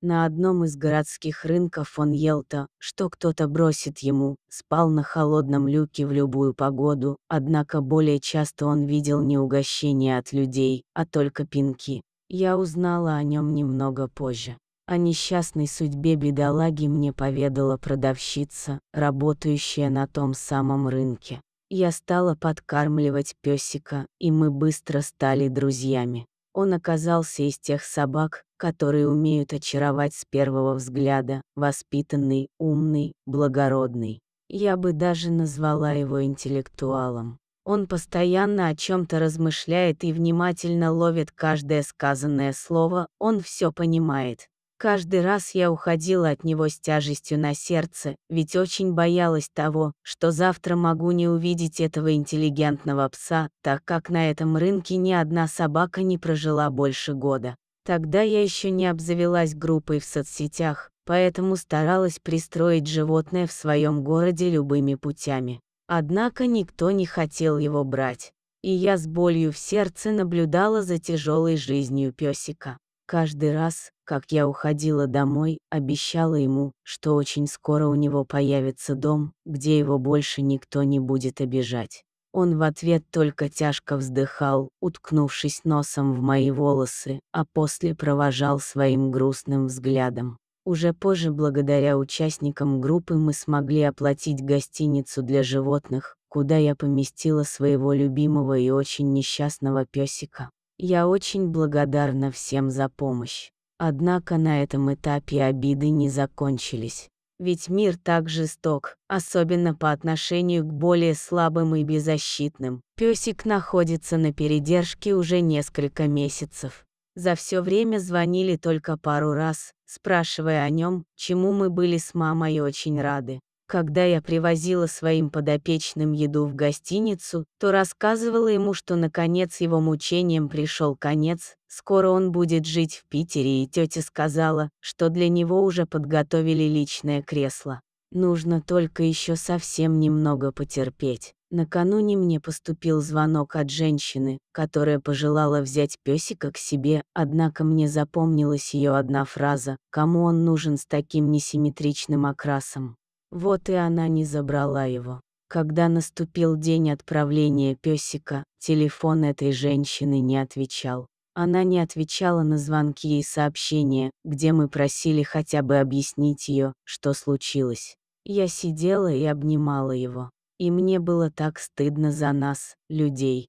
На одном из городских рынков он ел то, что кто-то бросит ему, спал на холодном люке в любую погоду, однако более часто он видел не угощения от людей, а только пинки. Я узнала о нем немного позже. О несчастной судьбе бедолаги мне поведала продавщица, работающая на том самом рынке. Я стала подкармливать песика, и мы быстро стали друзьями. Он оказался из тех собак, которые умеют очаровать с первого взгляда, воспитанный, умный, благородный. Я бы даже назвала его интеллектуалом. Он постоянно о чем-то размышляет и внимательно ловит каждое сказанное слово, он все понимает. Каждый раз я уходила от него с тяжестью на сердце, ведь очень боялась того, что завтра могу не увидеть этого интеллигентного пса, так как на этом рынке ни одна собака не прожила больше года. Тогда я еще не обзавелась группой в соцсетях, поэтому старалась пристроить животное в своем городе любыми путями. Однако никто не хотел его брать, и я с болью в сердце наблюдала за тяжелой жизнью песика. Каждый раз, как я уходила домой, обещала ему, что очень скоро у него появится дом, где его больше никто не будет обижать. Он в ответ только тяжко вздыхал, уткнувшись носом в мои волосы, а после провожал своим грустным взглядом. Уже позже, благодаря участникам группы, мы смогли оплатить гостиницу для животных, куда я поместила своего любимого и очень несчастного песика. Я очень благодарна всем за помощь. Однако на этом этапе обиды не закончились. Ведь мир так жесток, особенно по отношению к более слабым и беззащитным. Песик находится на передержке уже несколько месяцев. За все время звонили только пару раз, спрашивая о нем, чему мы были с мамой очень рады. Когда я привозила своим подопечным еду в гостиницу, то рассказывала ему, что наконец его мучениям пришел конец, скоро он будет жить в Питере, и тетя сказала, что для него уже подготовили личное кресло. Нужно только еще совсем немного потерпеть. Накануне мне поступил звонок от женщины, которая пожелала взять песика к себе, однако мне запомнилась ее одна фраза: «Кому он нужен с таким несимметричным окрасом?» Вот и она не забрала его. Когда наступил день отправления песика, телефон этой женщины не отвечал. Она не отвечала на звонки и сообщения, где мы просили хотя бы объяснить ее, что случилось. Я сидела и обнимала его. И мне было так стыдно за нас, людей.